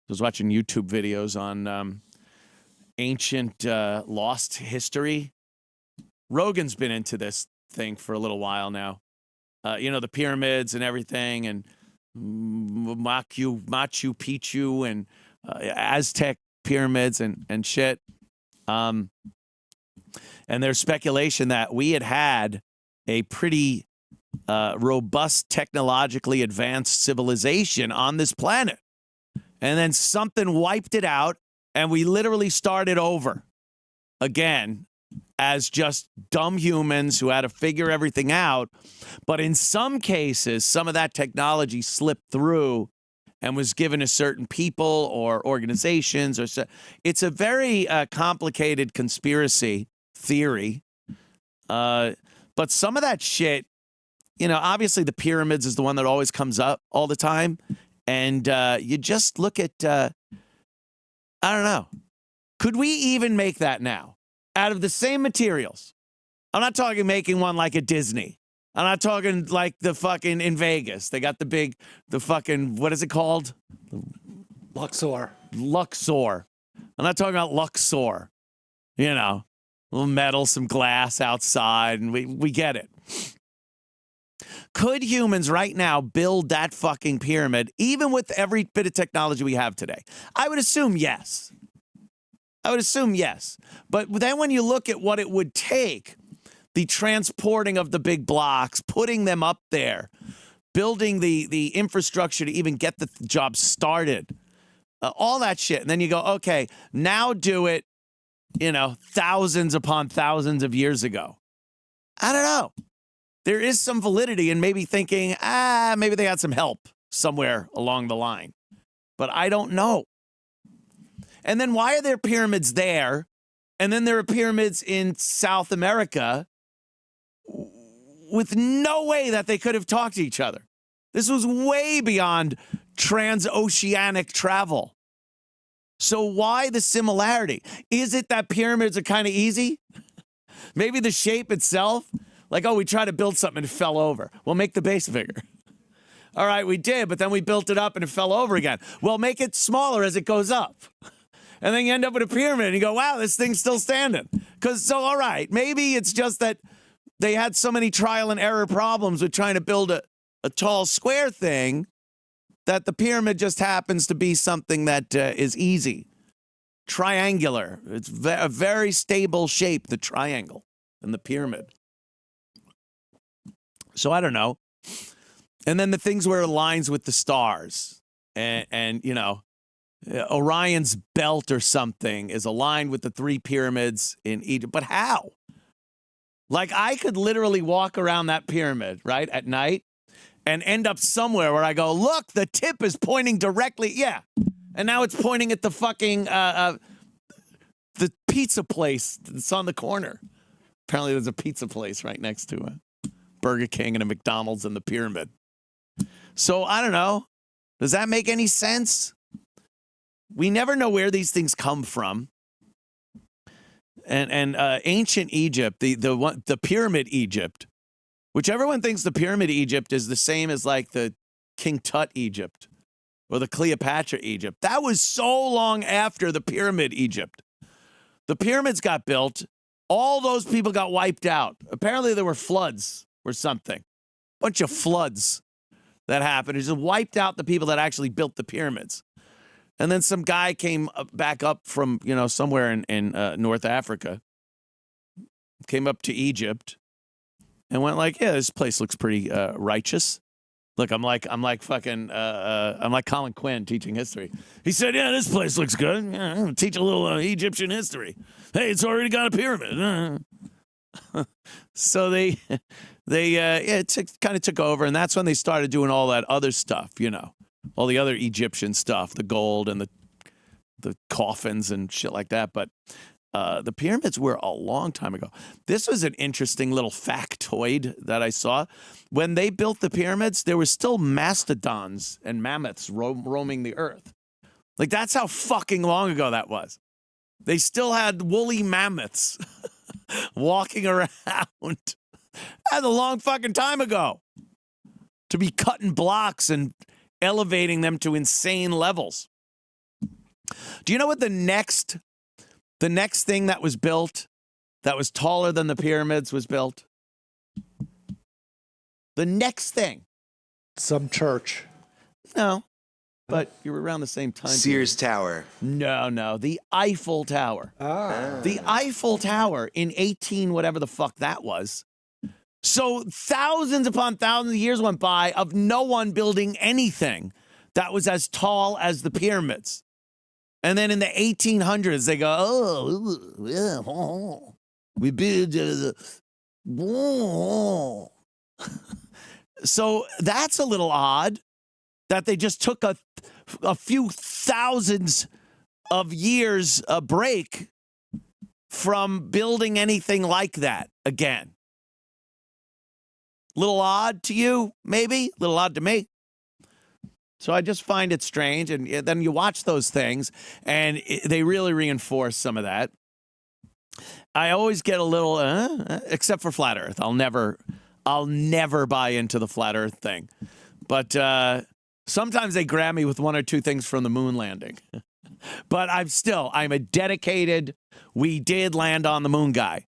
was watching YouTube videos on ancient lost history. Rogan's been into this thing for a little while now. The pyramids and everything, and Machu Picchu and Aztec pyramids and shit. And there's speculation that we had a pretty robust, technologically advanced civilization on this planet. And then something wiped it out, and we literally started over again as just dumb humans who had to figure everything out. But in some cases, some of that technology slipped through and was given to certain people or organizations. It's a very complicated conspiracy theory. But some of that shit, obviously the pyramids is the one that always comes up all the time. And you just look at, I don't know. Could we even make that now? Out of the same materials. I'm not talking making one like at Disney. I'm not talking like the fucking in Vegas. They got the fucking, what is it called? Luxor. I'm not talking about Luxor. A little metal, some glass outside, and we get it. Could humans right now build that fucking pyramid, even with every bit of technology we have today? I would assume yes. But then when you look at what it would take, the transporting of the big blocks, putting them up there, building the infrastructure to even get the job started, all that shit. And then you go, okay, now do it, thousands upon thousands of years ago. I don't know. There is some validity in maybe thinking, maybe they had some help somewhere along the line. But I don't know. And then why are there pyramids there? And then there are pyramids in South America with no way that they could have talked to each other. This was way beyond transoceanic travel. So why the similarity? Is it that pyramids are kind of easy? Maybe the shape itself? Like, we tried to build something and it fell over. Well, make the base bigger. All right, we did, but then we built it up and it fell over again. Well, make it smaller as it goes up. And then you end up with a pyramid and you go, wow, this thing's still standing. All right, maybe it's just that they had so many trial and error problems with trying to build a tall square thing that the pyramid just happens to be something that is easy. Triangular. It's a very stable shape, the triangle and the pyramid. So I don't know. And then the things where it aligns with the stars. And Orion's belt or something is aligned with the three pyramids in Egypt. But how? Like, I could literally walk around that pyramid, right, at night and end up somewhere where I go, look, the tip is pointing directly. Yeah. And now it's pointing at the fucking, the pizza place that's on the corner. Apparently there's a pizza place right next to it. Burger King and a McDonald's in the pyramid. So I don't know. Does that make any sense? We never know where these things come from. And ancient Egypt, the pyramid Egypt, which everyone thinks the pyramid Egypt is the same as like the King Tut Egypt or the Cleopatra Egypt. That was so long after the pyramid Egypt. The pyramids got built. All those people got wiped out. Apparently there were floods or something. Bunch of floods that happened. It just wiped out the people that actually built the pyramids. And then some guy came back up from, somewhere in North Africa, came up to Egypt and went like, yeah, this place looks pretty righteous. Look, I'm like Colin Quinn teaching history. He said, yeah, this place looks good. Yeah, I'm gonna teach a little Egyptian history. Hey, it's already got a pyramid. So they kind of took over, and that's when they started doing all that other stuff, all the other Egyptian stuff, the gold and the coffins and shit like that. But the pyramids were a long time ago. This was an interesting little factoid that I saw. When they built the pyramids, there were still mastodons and mammoths roaming the earth. Like, that's how fucking long ago that was. They still had woolly mammoths walking around. That's a long fucking time ago. To be cutting blocks and elevating them to insane levels. Do you know what the next thing that was built that was taller than the pyramids was built? The next thing. Some church. No, but you were around the same time. Sears Tower. No, the Eiffel Tower. The Eiffel Tower in 18 whatever the fuck that was. So thousands upon thousands of years went by of no one building anything that was as tall as the pyramids. And then in the 1800s, they go, we build So that's a little odd that they just took a few thousands of years a break from building anything like that again. Little odd to you, maybe? Little odd to me. So I just find it strange. And then you watch those things, and they really reinforce some of that. I always get a little, except for flat Earth. I'll never buy into the flat Earth thing. But sometimes they grab me with one or two things from the moon landing. But I'm a dedicated, we did land on the moon guy.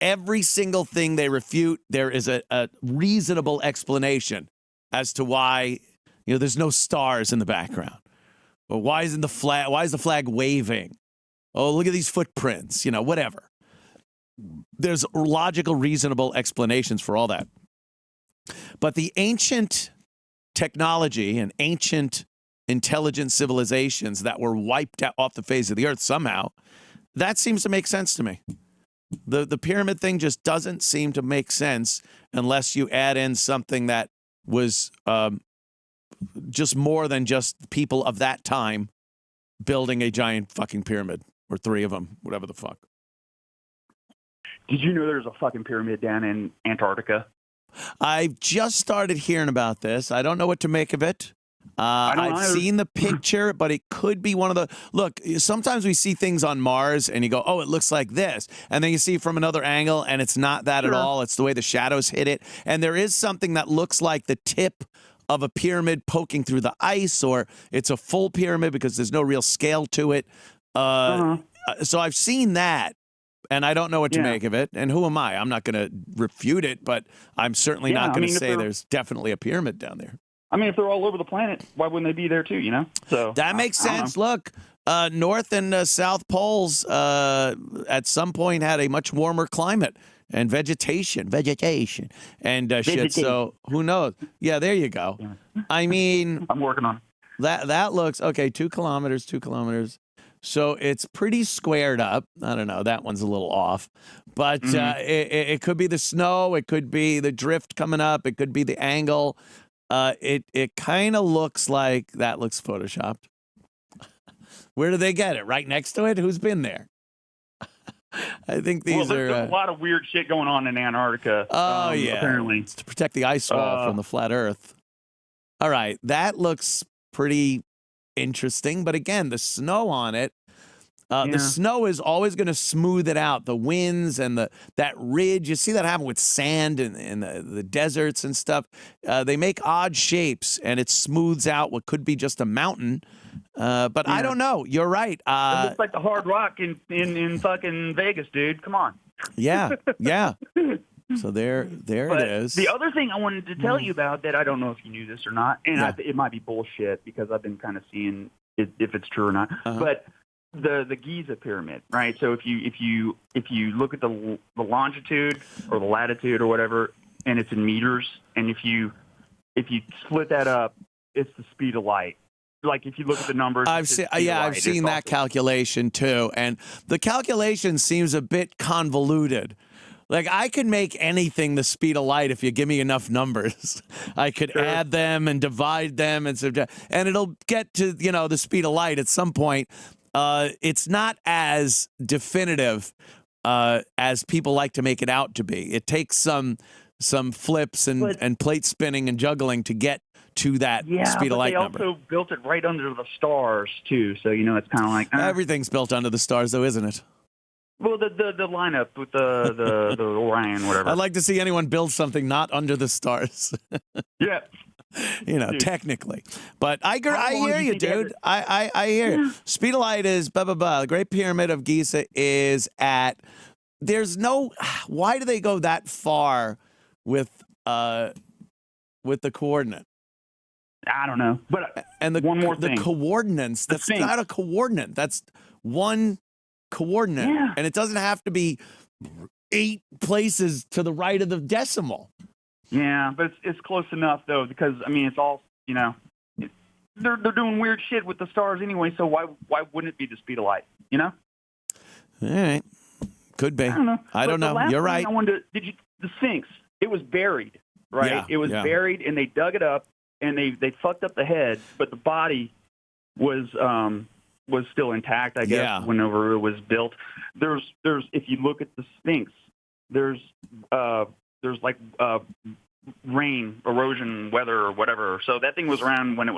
Every single thing they refute, there is a reasonable explanation as to why, there's no stars in the background. Or why is the flag waving? Oh, look at these footprints, whatever. There's logical, reasonable explanations for all that. But the ancient technology and ancient intelligent civilizations that were wiped out off the face of the earth somehow, that seems to make sense to me. The pyramid thing just doesn't seem to make sense unless you add in something that was just more than just people of that time building a giant fucking pyramid, or three of them, whatever the fuck. Did you know there's a fucking pyramid down in Antarctica? I've just started hearing about this. I don't know what to make of it. I've seen the picture, but it could be one of the... Look, sometimes we see things on Mars and you go, oh, it looks like this. And then you see from another angle and it's not that at all. It's the way the shadows hit it. And there is something that looks like the tip of a pyramid poking through the ice, or it's a full pyramid because there's no real scale to it. So I've seen that. And I don't know what to make of it. And who am I? I'm not going to refute it, but I'm certainly not going to say there's definitely a pyramid down there. I mean, if they're all over the planet, why wouldn't they be there too, So that makes sense. Look, North and South Poles at some point had a much warmer climate and vegetation, and shit. So who knows? Yeah, there you go. I mean, I'm working on it. That looks, okay, 2 kilometers. So it's pretty squared up. I don't know. That one's a little off. But it could be the snow. It could be the drift coming up. It could be the angle. It kind of looks like that looks photoshopped. Where do they get it? Right next to it? Who's been there? I think these are... There's a lot of weird shit going on in Antarctica. Oh, yeah. Apparently. It's to protect the ice wall from the flat Earth. All right. That looks pretty interesting. But again, the snow on it, the snow is always going to smooth it out. The winds and that ridge, you see that happen with sand and the deserts and stuff. They make odd shapes, and it smooths out what could be just a mountain. But I don't know. You're right. It looks like the Hard Rock in fucking Vegas, dude. Come on. Yeah. So there it is. The other thing I wanted to tell you about that I don't know if you knew this or not, and it might be bullshit because I've been kind of seeing if it's true or not. But the Giza pyramid, right? So if you look at the longitude or the latitude or whatever, and it's in meters, and if you split that up, it's the speed of light. Like if you look at the numbers, I've seen that calculation too, and the calculation seems a bit convoluted. Like, I could make anything the speed of light if you give me enough numbers. I could add them and divide them and subtract, and it'll get to, the speed of light at some point. It's not as definitive as people like to make it out to be. It takes some flips and plate spinning and juggling to get to that speed of light number. They also built it right under the stars, too. So, it's kind of like... Everything's built under the stars, though, isn't it? Well, the lineup with the Orion, whatever. I'd like to see anyone build something not under the stars. Yeah. technically. But I long hear do you you, think they had dude. I hear you. Speedolite is blah, blah, blah. The Great Pyramid of Giza is at, there's no, why do they go that far with the coordinate? I don't know. But And one more the thing. coordinates, that's Sphinx. not a coordinate. That's one coordinate. Yeah. And it doesn't have to be 8 places to the right of the decimal. Yeah, but it's close enough though, because I mean it's all they're doing weird shit with the stars anyway. So why wouldn't it be the speed of light? All right, could be. I don't know. I don't But the know. last You're thing right. I wanted the Sphinx? It was buried, right? Yeah, It was buried, and they dug it up, and they fucked up the head, but the body was still intact, I guess. Whenever it was built, there's if you look at the Sphinx, there's like rain, erosion, weather, or whatever. So that thing was around when there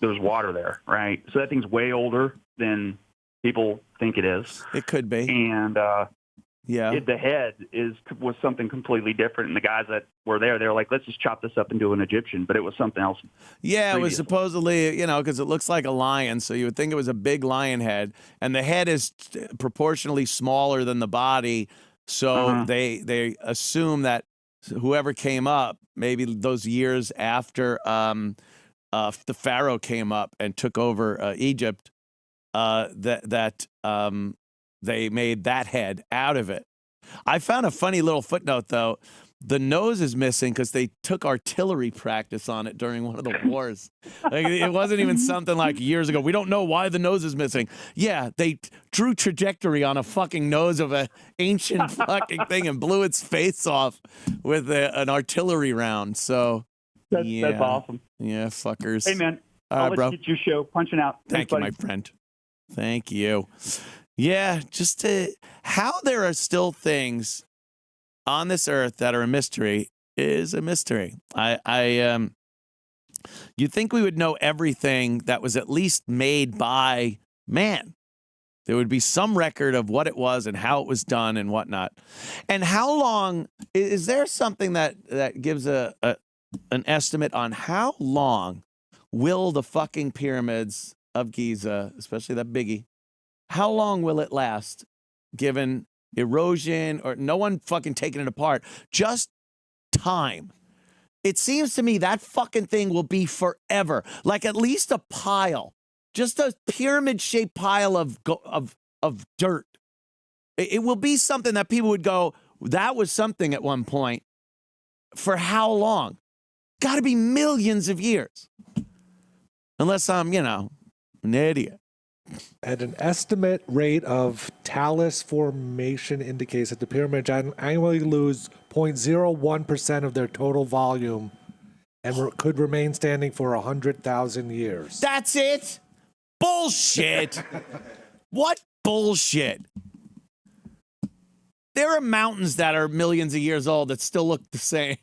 was water there, right? So that thing's way older than people think it is. It could be. And the head was something completely different. And the guys that were there, they were like, let's just chop this up and do an Egyptian. But it was something else. Yeah, it was supposedly, because it looks like a lion, so you would think it was a big lion head. And the head is proportionally smaller than the body. So they assume that whoever came up, maybe those years after the pharaoh came up and took over Egypt, they made that head out of it. I found a funny little footnote, though. The nose is missing because they took artillery practice on it during one of the wars. Like, it wasn't even something like years ago. We don't know why the nose is missing. Yeah, they drew trajectory on a fucking nose of an ancient fucking thing and blew its face off with an artillery round. So, that's awesome. Yeah, fuckers. Hey, man. All right, bro. Let's get your show. Punching out. Thank you, my friend. Thank you. Yeah, how there are still things on this earth that are a mystery is a mystery. You'd think we would know everything that was at least made by man. There would be some record of what it was and how it was done and whatnot. And how long, is there something that gives an estimate on how long will the fucking pyramids of Giza, especially that biggie, how long will it last given erosion or no one fucking taking it apart? Just time. It seems to me that fucking thing will be forever. Like at least a pile, just a pyramid-shaped pile of dirt. It will be something that people would go, that was something at one point. For how long? Got to be millions of years. Unless I'm, an idiot. At an estimate rate of talus formation indicates that the pyramids annually lose 0.01% of their total volume and could remain standing for 100,000 years. That's it? Bullshit. What bullshit? There are mountains that are millions of years old that still look the same.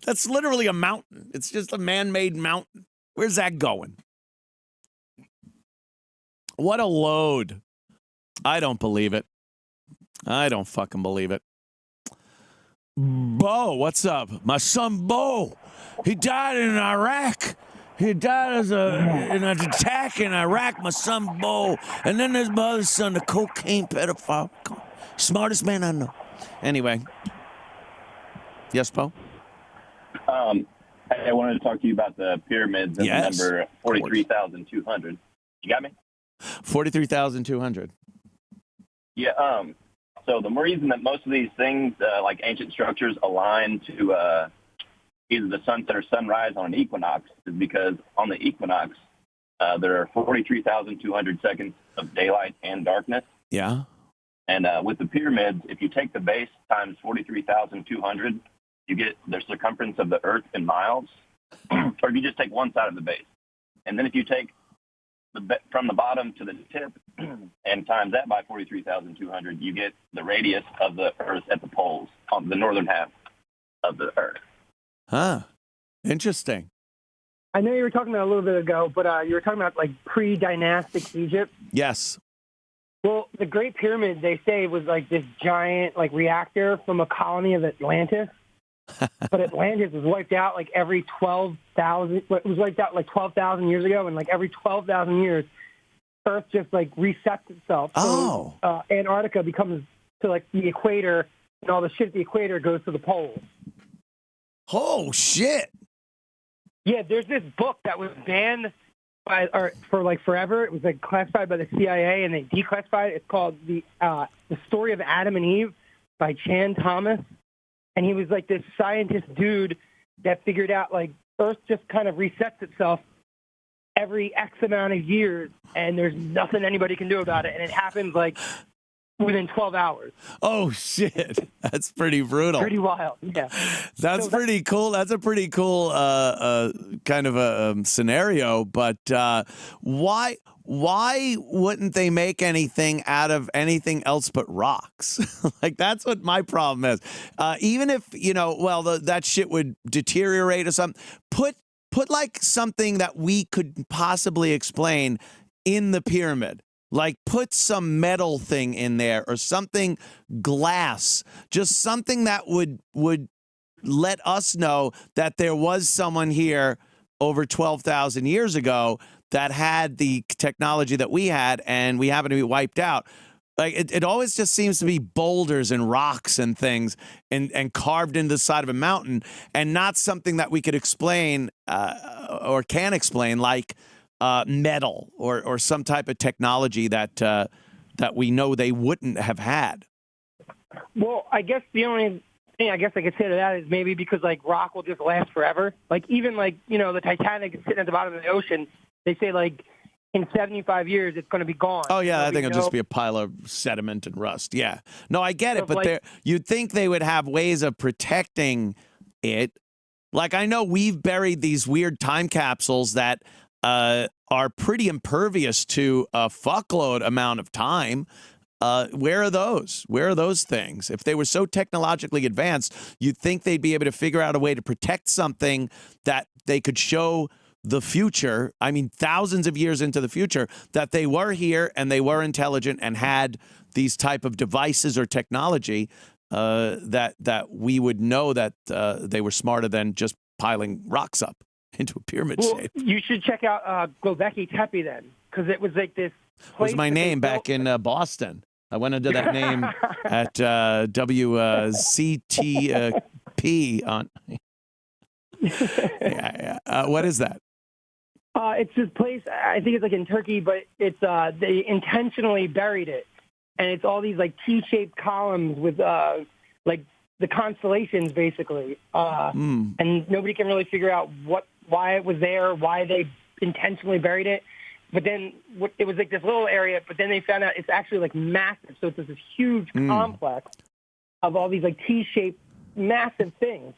That's literally a mountain. It's just a man-made mountain. Where's that going? What a load. I don't believe it. I don't fucking believe it. Bo, what's up? My son Bo, he died in Iraq. He died in an attack in Iraq, my son Bo. And then there's my other son, the cocaine pedophile. Smartest man I know. Anyway. Yes, Bo? I wanted to talk to you about the pyramids and the number 43,200. You got me? 43,200. Yeah. So the reason that most of these things, like ancient structures, align to either the sunset or sunrise on an equinox is because on the equinox, there are 43,200 seconds of daylight and darkness. Yeah. And with the pyramids, if you take the base times 43,200, you get the circumference of the Earth in miles, or if you just take one side of the base. And then if you take from the bottom to the tip and times that by 43,200, you get the radius of the Earth at the poles on the northern half of the Earth. Huh. Interesting. I know you were talking about a little bit ago, but you were talking about like pre-dynastic Egypt. Yes. Well, the Great Pyramid, they say, was like this giant like reactor from a colony of Atlantis. but Atlantis was wiped out like every 12,000. It was wiped out like 12,000 years ago, and like every 12,000 years, Earth just like resets itself. So, Antarctica becomes to like the equator, and all the shit at the equator goes to the poles. Oh shit! Yeah, there's this book that was banned for like forever. It was like classified by the CIA, and they declassified it. It's called the Story of Adam and Eve by Chan Thomas, and he was like this scientist dude that figured out like Earth just kind of resets itself every X amount of years, and there's nothing anybody can do about it, and it happens like within 12 hours. Oh shit, that's pretty brutal. Pretty wild, yeah. That's pretty cool. That's a pretty cool kind of a scenario. But why wouldn't they make anything out of anything else but rocks? Like that's what my problem is. Even if that shit would deteriorate or something. Put like something that we could possibly explain in the pyramid. Like put some metal thing in there or something glass, just something that would let us know that there was someone here over 12,000 years ago that had the technology that we had and we happen to be wiped out. Like it always just seems to be boulders and rocks and things and carved into the side of a mountain and not something that we could explain or can explain like metal or some type of technology that we know they wouldn't have had. Well, I guess the only thing I guess I could say to that is maybe because like rock will just last forever. Like even like the Titanic is sitting at the bottom of the ocean. They say like in 75 years it's going to be gone. Oh yeah, I think it'll just be a pile of sediment and rust. Yeah, no, I get it, but like, you'd think they would have ways of protecting it. Like I know we've buried these weird time capsules that are pretty impervious to a fuckload amount of time. Where are those? Where are those things? If they were so technologically advanced, you'd think they'd be able to figure out a way to protect something that they could show the future. I mean, thousands of years into the future, that they were here and they were intelligent and had these type of devices or technology that we would know that they were smarter than just piling rocks up into a pyramid shape. You should check out Göbekli Tepe then, because it was like this place. It was my name back in Boston. I went under that name at WCTP on. Yeah. What is that? It's this place. I think it's like in Turkey, but it's they intentionally buried it, and it's all these like T-shaped columns with like the constellations, basically, and nobody can really figure out why it was there, why they intentionally buried it. But then it was like this little area, but then they found out it's actually like massive. So it's this huge complex of all these like T-shaped massive things.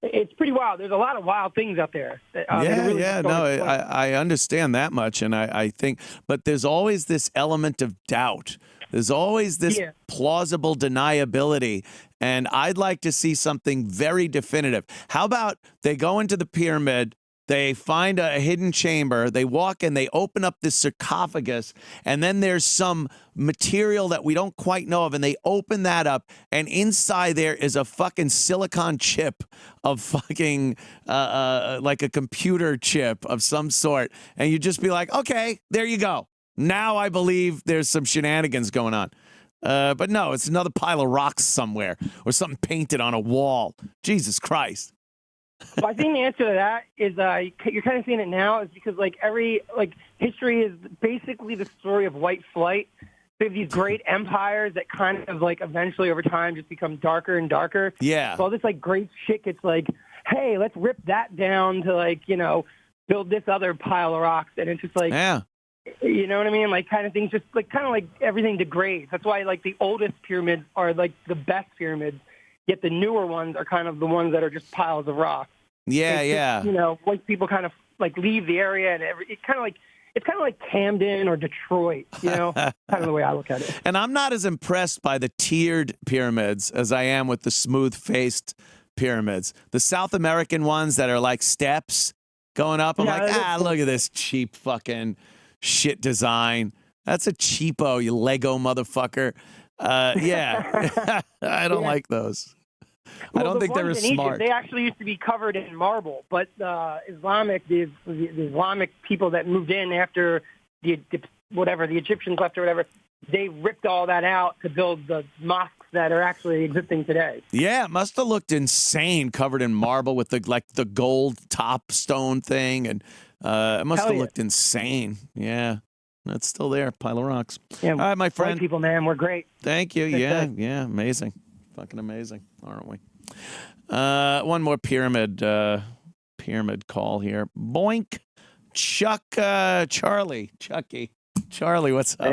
It's pretty wild. There's a lot of wild things out there. I understand that much. And I think, but there's always this element of doubt. There's always this plausible deniability. And I'd like to see something very definitive. How about they go into the pyramid, they find a hidden chamber, they walk in, they open up this sarcophagus, and then there's some material that we don't quite know of, and they open that up, and inside there is a fucking silicon chip of fucking, like a computer chip of some sort. And you just be like, okay, there you go. Now I believe there's some shenanigans going on. But no, it's another pile of rocks somewhere or something painted on a wall. Jesus Christ. Well, I think the answer to that is you're kind of seeing it now is because history is basically the story of white flight. We have these great empires that kind of like eventually over time just become darker and darker. Yeah. So all this like great shit gets like, hey, let's rip that down to build this other pile of rocks, and it's just like, you know what I mean? Like kind of things, just like kind of like everything degrades. That's why like the oldest pyramids are like the best pyramids. Yet the newer ones are kind of the ones that are just piles of rock. Yeah. White people kind of like leave the area, and it's kind of like Camden or Detroit, kind of the way I look at it. And I'm not as impressed by the tiered pyramids as I am with the smooth-faced pyramids. The South American ones that are like steps going up, I'm look at this cheap fucking shit design. That's a cheapo, you Lego motherfucker. I don't like those. I don't the think they're ones as in smart. Egypt, they actually used to be covered in marble, but the Islamic people that moved in after the Egyptians left or whatever, they ripped all that out to build the mosques that are actually existing today. Yeah, it must have looked insane, covered in marble with the gold top stone thing, and it must Hell have yeah. looked insane. Yeah, it's still there, pile of rocks. Yeah, All right, my white friend. people, man, we're great. Thank you. Good Yeah, stuff. yeah, amazing, fucking amazing, aren't we? One more pyramid call here. Boink, Chucky, Charlie, what's up?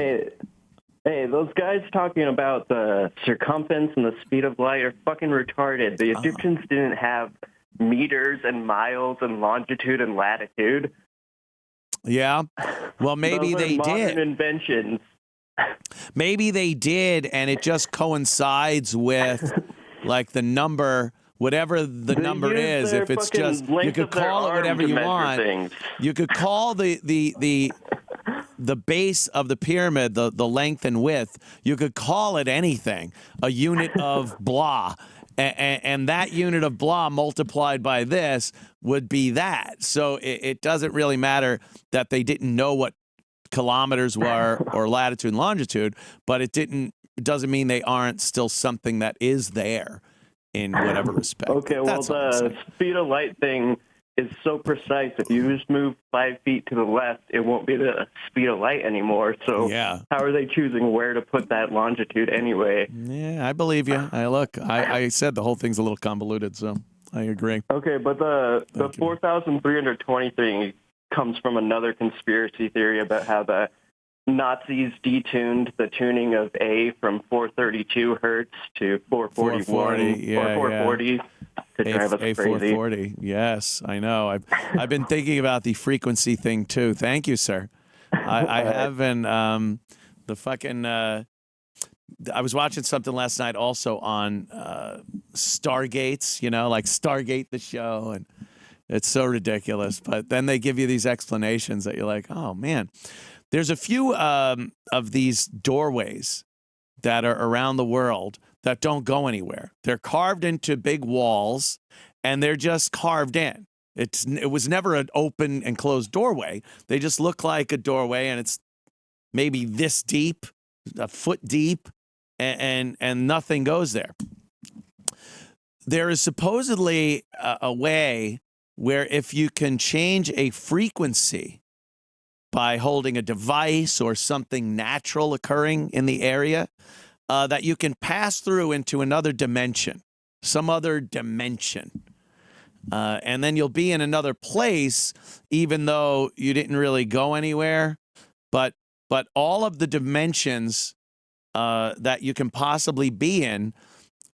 Hey, those guys talking about the circumference and the speed of light are fucking retarded. The Egyptians didn't have meters and miles and longitude and latitude. Yeah, well, maybe Those are they modern did. inventions. Maybe they did, and it just coincides with like the number, whatever the They number use is. their If it's fucking just, you length could of their call it arm whatever to you measure want. things. You could call the base of the pyramid, the length and width. You could call it anything, a unit of blah. And that unit of blah multiplied by this would be that. So it doesn't really matter that they didn't know what kilometers were or latitude and longitude, but it doesn't mean they aren't still something that is there in whatever respect. Okay, well, That's all I'm the saying. speed of light thing is so precise. If you just move 5 feet to the left, it won't be the speed of light anymore. So Yeah. how are they choosing where to put that longitude anyway? Yeah, I believe you. I said the whole thing's a little convoluted, so I agree. Okay, but the 4,320 thing comes from another conspiracy theory about how the Nazis detuned the tuning of A from 432 hertz to 441 440, or 440 to drive us crazy. A440. Yes, I know. I've been thinking about the frequency thing too. Thank you, sir. I have been. The fucking. I was watching something last night also on Stargates. You know, like Stargate the show, and it's so ridiculous. But then they give you these explanations that you're like, oh man. There's a few of these doorways that are around the world that don't go anywhere. They're carved into big walls, and they're just carved in. It was never an open and closed doorway. They just look like a doorway, and it's maybe this deep, a foot deep, and nothing goes there. There is supposedly a way where if you can change a frequency by holding a device or something natural occurring in the area, that you can pass through into another dimension, some other dimension. And then you'll be in another place, even though you didn't really go anywhere. But all of the dimensions that you can possibly be in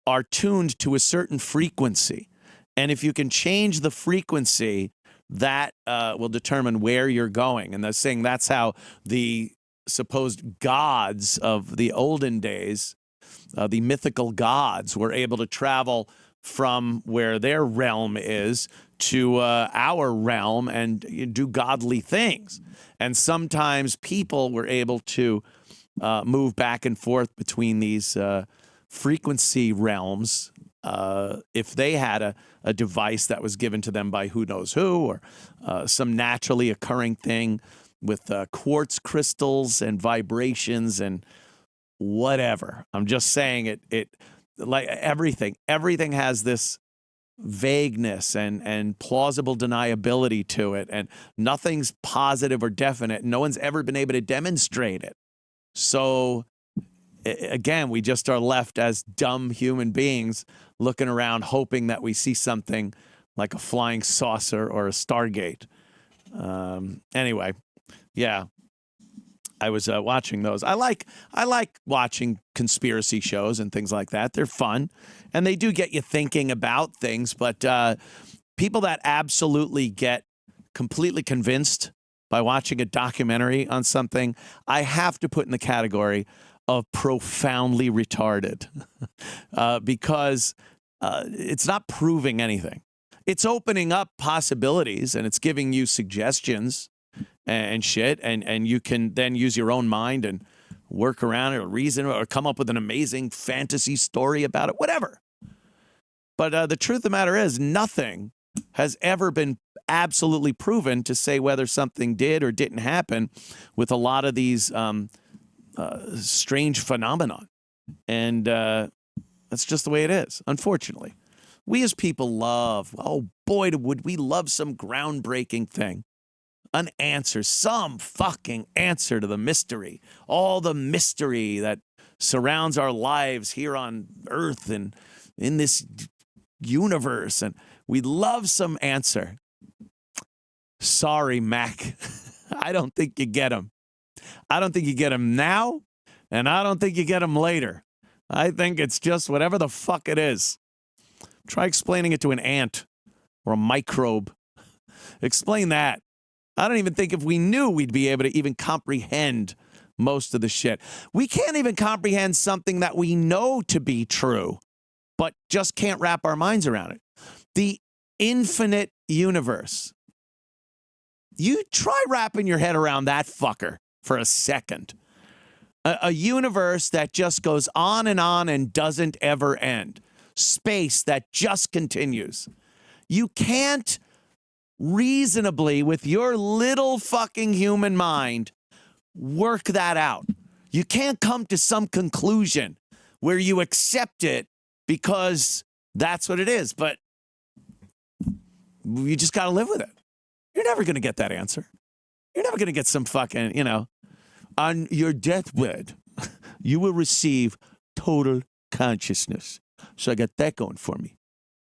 are tuned to a certain frequency. And if you can change the frequency, that will determine where you're going. And they're saying that's how the supposed gods of the olden days, the mythical gods, were able to travel from where their realm is to our realm and do godly things. And sometimes people were able to move back and forth between these frequency realms if they had a device that was given to them by who knows who, or some naturally occurring thing with quartz crystals and vibrations and whatever. I'm just saying it like everything has this vagueness and plausible deniability to it, and nothing's positive or definite. No one's ever been able to demonstrate it. So again, we just are left as dumb human beings looking around hoping that we see something like a flying saucer or a Stargate. Anyway, yeah, I was watching those. I like watching conspiracy shows and things like that. They're fun, and they do get you thinking about things. But people that absolutely get completely convinced by watching a documentary on something, I have to put in the category of profoundly retarded because it's not proving anything. It's opening up possibilities, and it's giving you suggestions and shit, and you can then use your own mind and work around it or reason or come up with an amazing fantasy story about it, whatever. But the truth of the matter is, nothing has ever been absolutely proven to say whether something did or didn't happen with a lot of these strange phenomenon. And that's just the way it is, unfortunately. We as people love, oh boy, would we love some groundbreaking thing. An answer, some fucking answer to the mystery. All the mystery that surrounds our lives here on Earth and in this universe. And we'd love some answer. Sorry, Mac. I don't think you get them. I don't think you get them now, and I don't think you get them later. I think it's just whatever the fuck it is. Try explaining it to an ant or a microbe. Explain that. I don't even think if we knew we'd be able to even comprehend most of the shit. We can't even comprehend something that we know to be true, but just can't wrap our minds around it. The infinite universe. You try wrapping your head around that fucker for a second. A universe that just goes on and doesn't ever end. Space that just continues. You can't reasonably, with your little fucking human mind, work that out. You can't come to some conclusion where you accept it because that's what it is. But you just got to live with it. You're never going to get that answer. You're never going to get some fucking, on your deathbed, you will receive total consciousness. So I got that going for me,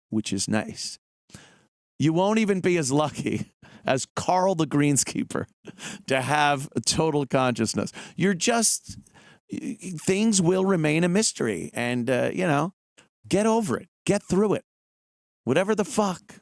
which is nice. You won't even be as lucky as Carl the Greenskeeper to have total consciousness. Things will remain a mystery. And, get over it. Get through it. Whatever the fuck.